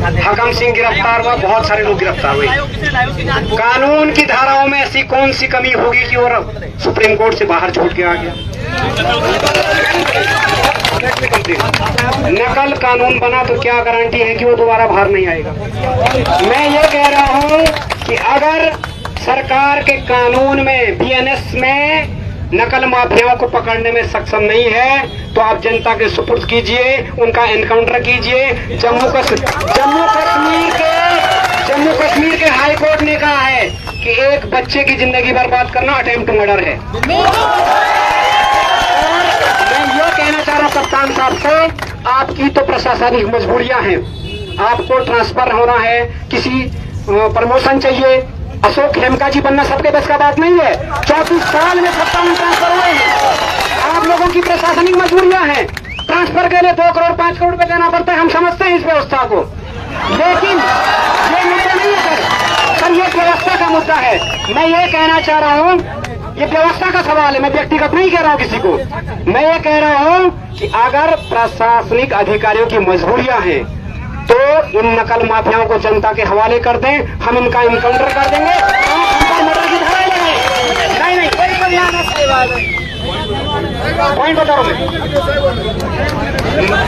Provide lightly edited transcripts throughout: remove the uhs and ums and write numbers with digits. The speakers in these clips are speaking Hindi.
हकम सिंह गिरफ्तार हुआ, बहुत सारे लोग गिरफ्तार हुए। कानून की धाराओं में ऐसी कौन सी कमी होगी कि वो सुप्रीम कोर्ट से बाहर छूट के आ गया? नकल कानून बना तो क्या गारंटी है कि वो दोबारा बाहर नहीं आएगा? मैं ये कह रहा हूँ कि अगर सरकार के कानून में, बीएनएस में नकल माफियाओं को पकड़ने में सक्षम नहीं है तो आप जनता के सुपुर्द कीजिए, उनका एनकाउंटर कीजिए। जम्मू कश्मीर के हाई कोर्ट ने कहा है कि एक बच्चे की जिंदगी बर्बाद करना अटेम्प्ट टू मर्डर है। मैं ये कहना चाह रहा हूँ कप्तान साहब से, आपकी तो प्रशासनिक मजबूरियां हैं, आपको ट्रांसफर होना है, किसी प्रमोशन चाहिए, अशोक खेमका जी बनना सबके बस का बात नहीं है। 34 साल में 57 ट्रांसफर हुए हैं। आप लोगों की प्रशासनिक मजबूरियां हैं, ट्रांसफर के लिए 2 करोड़ 5 करोड़ रुपए देना पड़ता है, हम समझते हैं इस व्यवस्था को, लेकिन ये मुद्दा नहीं है सर, ये व्यवस्था का मुद्दा है। मैं ये कहना चाह रहा हूँ, ये व्यवस्था का सवाल है, मैं व्यक्तिगत नहीं कह रहा हूँ किसी को। मैं ये कह रहा हूँ कि अगर प्रशासनिक अधिकारियों की मजबूरियां हैं तो इन नकल माफियाओं को जनता के हवाले कर दें, हम इनका इनकाउंटर कर देंगे। मर्डर की धाराएं लगाएं। नहीं पॉइंट बता रहा हूं।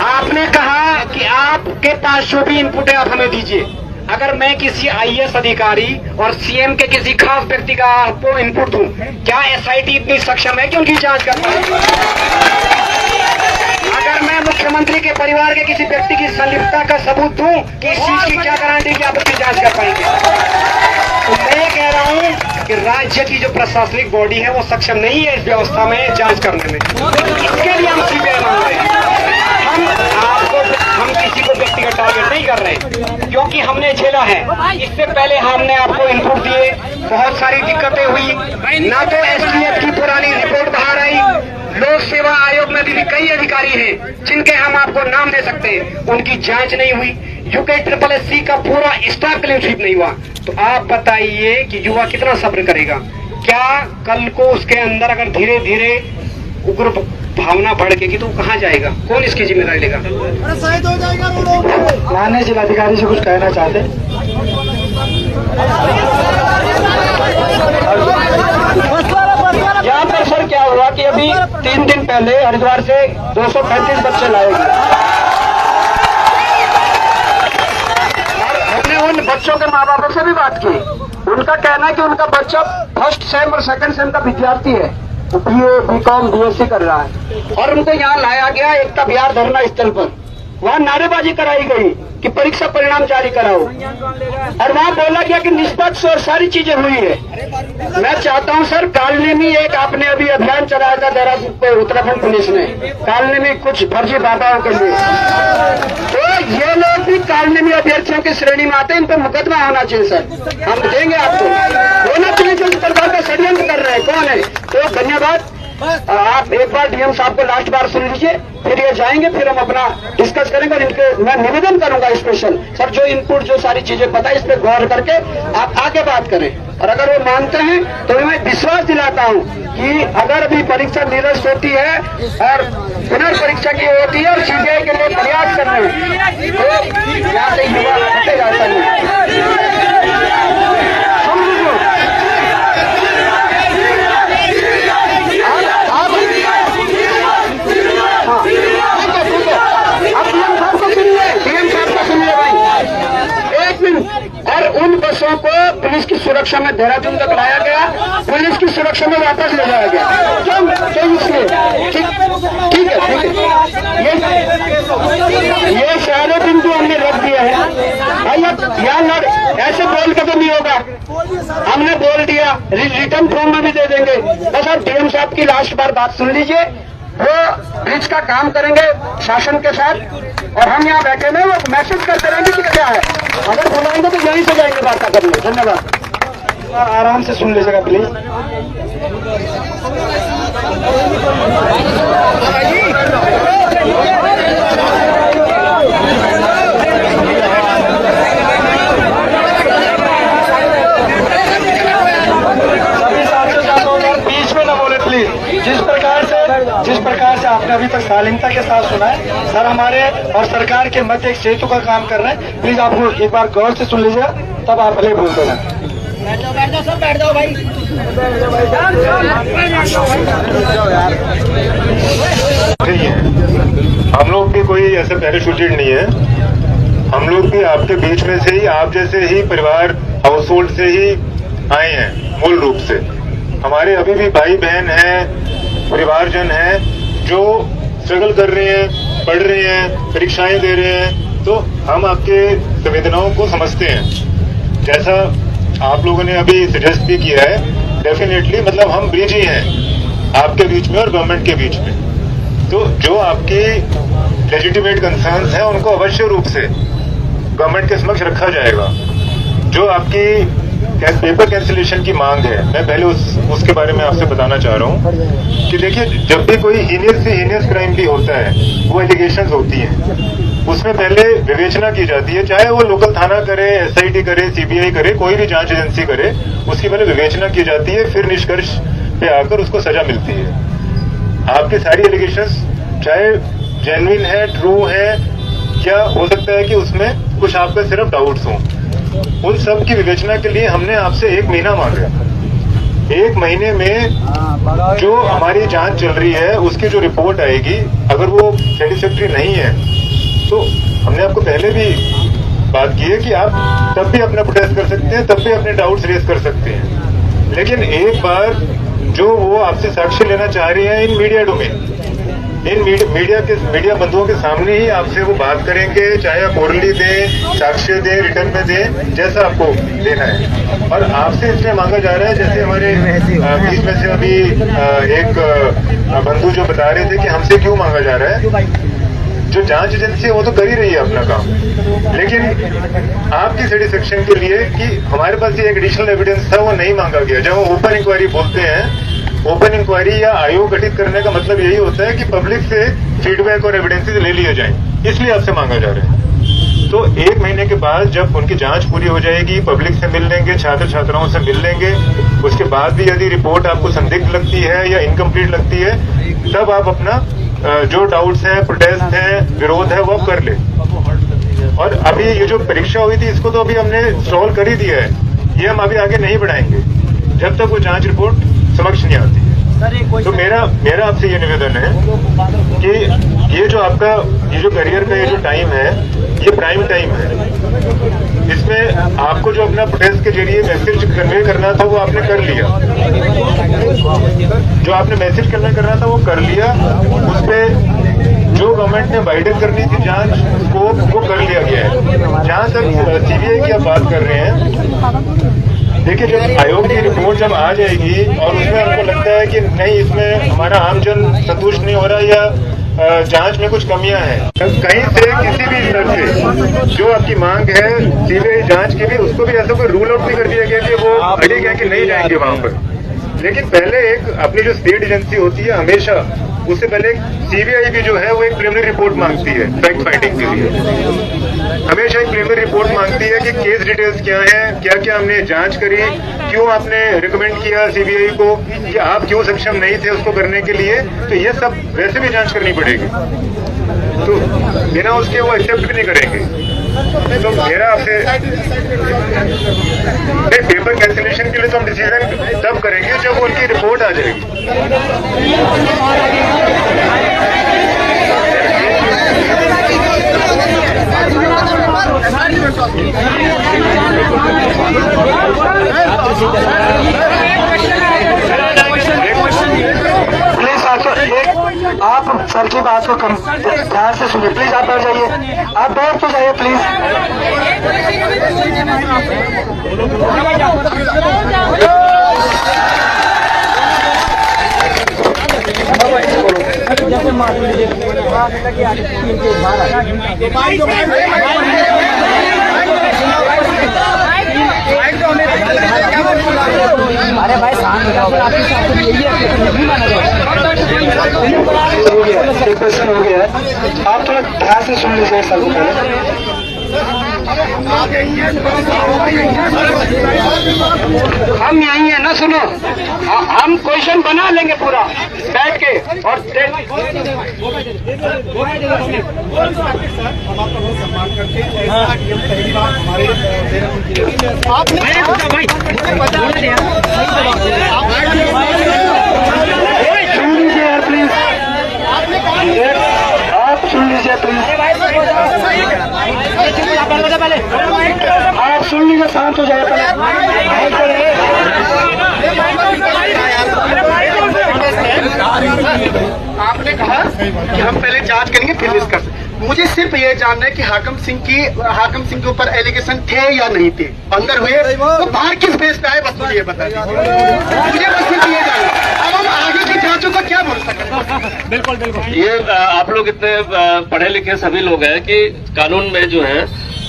आपने कहा कि आपके पास जो भी इनपुट है आप हमें दीजिए। अगर मैं किसी आईएएस अधिकारी और सीएम के किसी खास व्यक्ति का आपको इनपुट दूं, क्या एसआईटी इतनी सक्षम है कि उनकी जांच कर पाए? अगर मैं मुख्यमंत्री के परिवार के किसी व्यक्ति की संलिप्तता का सबूत दूं कि इस चीज की क्या गारंटी कि आप उसकी जांच कर पाएंगे? तो मैं कह रहा हूं कि राज्य की जो प्रशासनिक बॉडी है वो सक्षम नहीं है इस व्यवस्था में जांच करने में। इसके लिए हम सीबीआई मांग रहे हैं। हम किसी को व्यक्तिगत टारगेट नहीं कर रहे, क्योंकि हमने झेला है। इससे पहले हमने आपको इनपुट दिए, बहुत सारी दिक्कतें हुई, ना तो एसटीएफ की पुरानी रिपोर्ट बाहर आई। लोक सेवा आयोग में भी कई अधिकारी हैं जिनके हम आपको नाम दे सकते हैं, उनकी जांच नहीं हुई। UKSSC का पूरा स्टाफ क्लीन स्वीप नहीं हुआ। तो आप बताइए कि युवा कितना सब्र करेगा? क्या कल को उसके अंदर अगर धीरे धीरे उग्र भावना भड़केगी तो कहाँ जाएगा? कौन इसकी जिम्मेदारी लेगा? माननीय जिलाधिकारी से कुछ कहना चाहते हैं? यहाँ पर सर क्या हुआ कि अभी 3 दिन पहले हरिद्वार से 235 बच्चे लाए गए। हमने उन बच्चों के माँ बापों से भी बात की। उनका कहना है कि उनका बच्चा फर्स्ट सेम और सेकंड सेम का विद्यार्थी है, BA, BCom, BSc कर रहा है, और उनको यहाँ लाया गया एकता बिहार धरना स्थल पर। वहाँ नारेबाजी कराई गई कि परीक्षा परिणाम जारी कराओ, और वहाँ बोला गया कि निष्पक्ष और सारी चीजें हुई है। मैं चाहता हूँ सर, कालनी में एक आपने अभी अभियान चलाया था देहरादून पे, उत्तराखंड पुलिस ने, कालनी में कुछ फर्जी बाबाओं के लिए, तो ये लोग भी कालनी में अभ्यर्थियों की श्रेणी में आते हैं, इन पर मुकदमा होना चाहिए सर। हम देंगे आपको, होना चाहिए जो इस प्रकार का षड्यंत्र कर रहे हैं कौन है। तो धन्यवाद। आप एक बार डीएम साहब को लास्ट बार सुन लीजिए, फिर ये जाएंगे, फिर हम अपना डिस्कस करेंगे। और इनके मैं निवेदन करूंगा स्पेशल सर, जो इनपुट जो सारी चीजें पता है इस पर गौर करके आप आगे बात करें। और अगर वो मानते हैं तो मैं विश्वास दिलाता हूं कि अगर भी परीक्षा निरस्त होती है और पुनर्परीक्षा की होती है और सीबीआई के लिए प्रयास कर रहे हैं तो यहाँ से युवा हटे जाता है। और उन बसों को पुलिस की सुरक्षा में देहरादून तक लाया गया, पुलिस की सुरक्षा में वापस ले जाया गया। क्यों? इसलिए ठीक है। ये सारे बिंदु हमने रख दिया है भाई। अब यहाँ ऐसे बोल के तो नहीं होगा, हमने बोल दिया, रिटर्न फॉर्म में भी दे देंगे। बस आप डीएम साहब की लास्ट बार बात सुन लीजिए, वो ब्रिज का काम करेंगे शासन के साथ, और हम यहाँ बैठे में वो मैसेज करते रहेंगे कि क्या है। अगर बुलाएंगे तो यहीं से जाएंगे वार्ता करने। धन्यवाद। आराम से सुन लीजिएगा प्लीज। बीच में न बोले प्लीज। जिस प्रकार से आपने अभी तक शालीनता के साथ सुना है सर, हमारे और सरकार के के मध्य एक सेतु का काम कर रहे हैं। प्लीज आप एक बार गौर से सुन लीजिएगा, तब आप भले बोल देना। बैठ जाओ सब, बैठ जाओ भाई। हम लोग भी कोई ऐसे पैराशूटेड नहीं है, हम लोग भी आपके बीच में से ही, आप जैसे ही परिवार हाउस होल्ड से ही आए हैं। मूल रूप से हमारे अभी भी भाई बहन हैं, परिवारजन हैं जो स्ट्रगल कर रहे हैं, पढ़ रहे हैं, परीक्षाएं दे रहे हैं। तो हम आपके संवेदनाओं को समझते हैं। जैसा आप लोगों ने अभी सजेस्ट भी किया है, डेफिनेटली मतलब हम ब्रिज ही हैं आपके बीच में और गवर्नमेंट के बीच में। तो जो आपकी लेजिटिमेट कंसर्न्स हैं उनको अवश्य रूप से गवर्नमेंट के समक्ष रखा जाएगा। जो आपकी पेपर कैंसिलेशन की मांग है, मैं पहले उसके बारे में आपसे बताना चाह रहा हूँ कि देखिए, जब भी कोई हीनियस से हीनियस क्राइम भी होता है, वो एलिगेशंस होती हैं, उसमें पहले विवेचना की जाती है। चाहे वो लोकल थाना करे, SIT करे, CBI करे, कोई भी जांच एजेंसी करे, उसकी पहले विवेचना की जाती है, फिर निष्कर्ष पे आकर उसको सजा मिलती है। आपकी सारी एलिगेशंस चाहे जेन्युइन है, ट्रू है, क्या हो सकता है कि उसमें कुछ आपका सिर्फ डाउट्स हों, उन सब की विवेचना के लिए हमने आपसे 1 महीना मांगा। 1 महीने में जो हमारी जांच चल रही है उसकी जो रिपोर्ट आएगी, अगर वो सेटिस्फैक्टरी नहीं है तो हमने आपको पहले भी बात की है कि आप तब भी अपना प्रोटेस्ट कर सकते हैं, तब भी अपने डाउट्स रेज कर सकते हैं। लेकिन एक बार जो वो आपसे साक्ष्य लेना चाह रही है इन मीडिया डोमेन, इन मीडिया बंधुओं के सामने ही आपसे वो बात करेंगे, चाहे आप ओरली दें, साक्ष्य दें, रिटर्न में दें, जैसा आपको देना है। और आपसे इसलिए मांगा जा रहा है, जैसे हमारे बीच में से अभी एक बंधु जो बता रहे थे कि हमसे क्यों मांगा जा रहा है। जो जांच एजेंसी है वो तो कर ही रही है अपना काम, लेकिन आपकी सेटिस्फेक्शन के लिए कि हमारे पास ये एक एडिशनल एविडेंस था, वो नहीं मांगा गया। जब हम ओपन इंक्वायरी बोलते हैं, ओपन इंक्वायरी या आयोग गठित करने का मतलब यही होता है कि पब्लिक से फीडबैक और एविडेंसेस ले लिए जाएं, इसलिए आपसे मांगा जा रहा है। तो 1 महीने के बाद जब उनकी जांच पूरी हो जाएगी, पब्लिक से मिल लेंगे, छात्र छात्राओं से मिल लेंगे, उसके बाद भी यदि रिपोर्ट आपको संदिग्ध लगती है या इनकम्प्लीट लगती है, तब आप अपना जो डाउट्स हैं, प्रोटेस्ट हैं, विरोध है, वो आप कर ले। और अभी ये जो परीक्षा हुई थी, इसको तो अभी हमने सॉल्व कर ही दिया है, ये हम अभी आगे नहीं बढ़ाएंगे जब तक वो जांच रिपोर्ट समक्ष नहीं आती है। तो मेरा आपसे ये निवेदन है कि ये जो आपका ये जो करियर का ये जो टाइम है, ये प्राइम टाइम है। इसमें आपको जो अपना प्रोटेस्ट के जरिए मैसेज कन्वे करना था वो आपने कर लिया, जो आपने मैसेज कन्वे करना था वो कर लिया। उसपे जो गवर्नमेंट ने वाइडन करनी थी जांच स्कोप, वो कर लिया गया है। जहां तक CBI की आप बात कर रहे हैं, देखिए, जब आयोग की रिपोर्ट जब आ जाएगी और उसमें हमको लगता है कि नहीं, इसमें हमारा आमजन संतुष्ट नहीं हो रहा या जांच में कुछ कमियां हैं, कहीं से किसी भी स्तर से जो आपकी मांग है CBI जांच की भी, उसको भी ऐसा कोई रूल आउट नहीं कर दिया गया कि वो अड़े गए कि नहीं जाएंगे वहां पर। लेकिन पहले एक अपनी जो स्टेट एजेंसी होती है, हमेशा उससे पहले CBI भी जो है वो एक प्रिलिमिनरी रिपोर्ट मांगती है फैक्ट फाइंडिंग के लिए। हमेशा एक प्रिलिमिनरी रिपोर्ट मांगती है कि केस डिटेल्स क्या है, क्या क्या हमने जांच करी, क्यों आपने रिकमेंड किया CBI को कि आप क्यों सक्षम नहीं थे उसको करने के लिए। तो ये सब वैसे भी जांच करनी पड़ेगी, तो बिना उसके वो एक्सेप्ट भी नहीं करेंगे। तो मेरा आपसे पेपर कैंसिलेशन के लिए तो हम डिसीजन तब करेंगे जब उनकी रिपोर्ट आ जाएगी। प्लीज आप सर की बात को ध्यान से सुनिए। प्लीज आप बैठ जाइए, आप बैठ तो जाइए प्लीज। अरे भाई शांत हो जाओ, आपके साथ तो यही है, नहीं माना जाएगा। एक क्वेश्चन हो गया है, आप थोड़ा ध्यान से सुन लीजिए सर को पहले। हम यही है ना, सुनो, हम क्वेश्चन बना लेंगे पूरा बैठ के और सुन लीजिए यार प्लीज, आप सुन लीजिए प्लीज, आप सुन लीजिए, शांत हो जाए आपने कहा कि हम पहले जांच करेंगे फिर डिस्कस। मुझे सिर्फ ये जानना है कि हाकिम सिंह के ऊपर एलिगेशन थे या नहीं थे, अंदर हुए तो बाहर किस बेस पे आए, बस मुझे ये बता दीजिए। मुझे बस सिर्फ ये जानना है, अब हम आगे की जांचों को क्या बोल सकते हैं। बिल्कुल बिल्कुल, ये आप लोग इतने पढ़े लिखे सभी लोग हैं कि कानून में जो है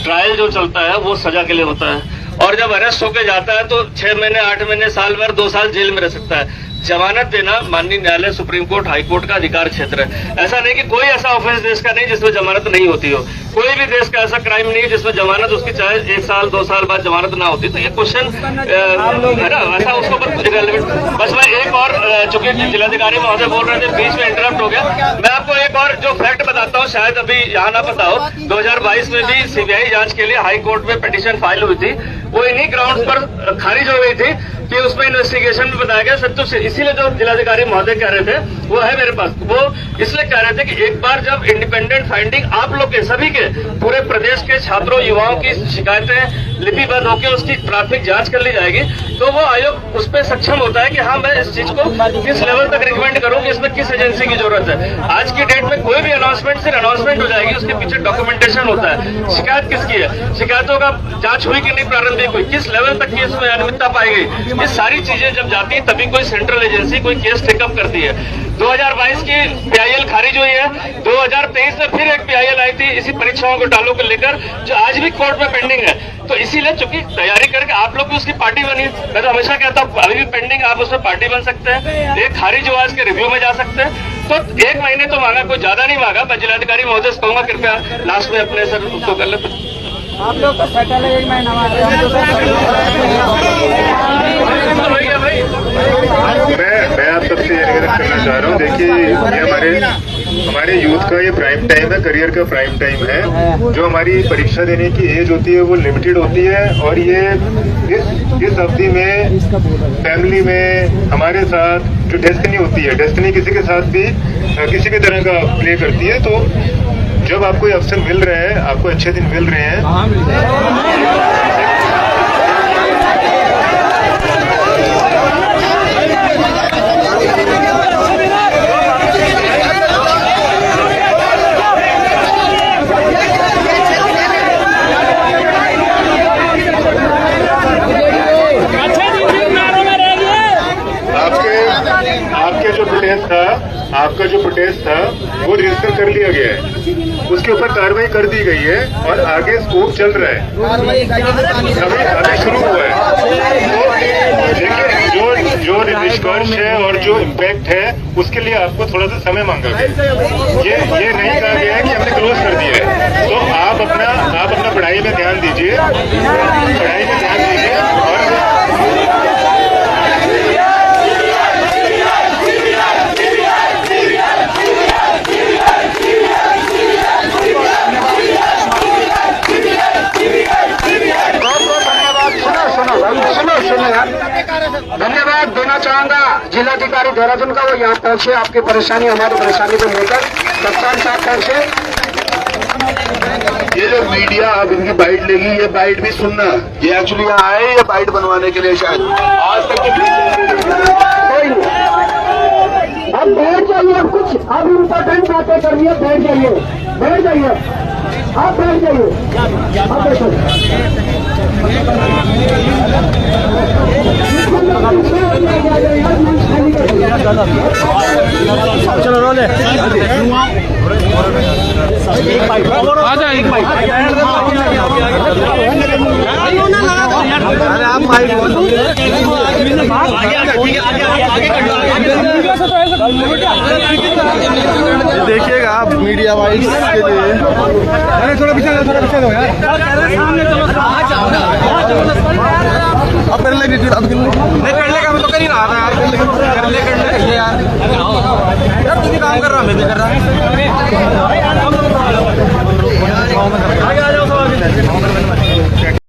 ट्रायल जो चलता है वो सजा के लिए होता है, और जब अरेस्ट होके जाता है तो 6 महीने 8 महीने साल भर 2 साल जेल में रह सकता है। जमानत देना माननीय न्यायालय, सुप्रीम कोर्ट, हाई कोर्ट का अधिकार क्षेत्र है। ऐसा नहीं कि कोई ऐसा ऑफेंस देश का नहीं जिसमें जमानत नहीं होती हो, कोई भी देश का ऐसा क्राइम नहीं है जिसमें जमानत उसकी चाहे 1 साल 2 साल बाद जमानत ना होती। तो ये क्वेश्चन है ना, ऐसा उसके ऊपर कुछ रेलेवेंट। बस मैं एक और, चूंकि जिलाधिकारी महोदय बोल रहे थे, बीच में इंटरप्ट हो गया, मैं आपको एक और जो फैक्ट बताता हूँ, शायद अभी यहाँ ना पता हो। 2022 में भी सीबीआई जांच के लिए हाई कोर्ट में पिटीशन फाइल हुई थी, वो इन्हीं ग्राउंड पर खारिज हो गई थी कि उसमें इन्वेस्टिगेशन में बताया गया सब। तो इसीलिए जो जिलाधिकारी महोदय कह रहे थे वो है मेरे पास, वो इसलिए कह रहे थे कि एक बार जब इंडिपेंडेंट फाइंडिंग आप लोग के सभी के पूरे प्रदेश के छात्रों युवाओं की शिकायतें लिपिबद्ध होकर उसकी प्राथमिक जांच कर ली जाएगी, तो वो आयोग उस पर सक्षम होता है कि हाँ मैं इस चीज को किस लेवल तक रिकमेंड करूँ कि इसमें किस एजेंसी की जरूरत है। आज की डेट में कोई भी अनाउंसमेंट सिर्फ अनाउंसमेंट हो जाएगी, उसके पीछे डॉक्यूमेंटेशन होता है। शिकायत किसकी है, शिकायतों का जांच हुई कि नहीं, प्रारंभिक हुई, किस लेवल तक की इसमें अनियमितता पाई गई, ये सारी चीजें जब जाती है तभी कोई सेंट्रल एजेंसी कोई केस टेकअप करती है। 2022 की PIL खारिज हुई है, 2023 में फिर एक PIL आई थी इसी परीक्षाओं घोटालों को लेकर, जो आज भी कोर्ट में पेंडिंग है। तो इसीलिए चूंकि तैयारी करके आप लोग भी उसकी पार्टी बनी, मैं तो हमेशा कहता हूँ अभी भी पेंडिंग, आप उसमें पार्टी बन सकते हैं, एक खारिज हुआ इसके रिव्यू में जा सकते हैं। तो 1 महीने तो मांगा, कोई ज्यादा नहीं मांगा। मैं जिलाधिकारी महोदय से कहूंगा कृपया लास्ट में अपने सर उसको कर ले। आप लोग तो सेटल है 1 महीना मैं आप सबसे ये निवेदन करना चाह रहा हूँ, देखिए ये हमारे यूथ का ये प्राइम टाइम है, करियर का प्राइम टाइम है। जो हमारी परीक्षा देने की एज होती है वो लिमिटेड होती है, और ये इस अवधि में फैमिली में हमारे साथ जो डेस्टिनी होती है, डेस्टिनी किसी के साथ भी किसी भी तरह का प्ले करती है। तो जब आपको ये अवसर मिल रहे हैं, आपको अच्छे दिन मिल रहे हैं, आपका जो प्रोटेस्ट था वो रजिस्टर कर लिया गया है, उसके ऊपर कार्रवाई कर दी गई है, और आगे स्कोप चल रहा है, अभी शुरू हुआ है। देखिए जो निष्कर्ष है और जो इम्पैक्ट है उसके लिए आपको थोड़ा सा समय मांगा गया। ये नहीं कहा गया है कि हमने क्लोज कर दिया है। तो आप अपना पढ़ाई में ध्यान दीजिए, और धन्यवाद देना चाहूंगा जिलाधिकारी देहरादून का, वो यहाँ पहुंचे, आपकी परेशानी हमारी परेशानी को लेकर कप्तान साहब पहुंचे। ये जो मीडिया अब इनकी बाइट लेगी, ये बाइट भी सुनना, ये एक्चुअली यहाँ आए ये बाइट बनवाने के लिए, शायद आज तक कोई नहीं, अब बैठ जाइए, कुछ अब इम्पोर्टेंट बातें करनी है, बैठ जाइए, आप बैठ जाइए, आप बैठो। चलो रोले आ जा एक माइक अरे आप माइक देखिएगा आप मीडिया वाइज के लिए। अरे थोड़ा पीछे दो यार। अब कर ले अब नहीं करने का मैं तो कर ही रहा था यार। कर ले कहिए यार। यार तू भी काम कर रहा मैं भी कर रहा। आगे आ जाओ सब आगे।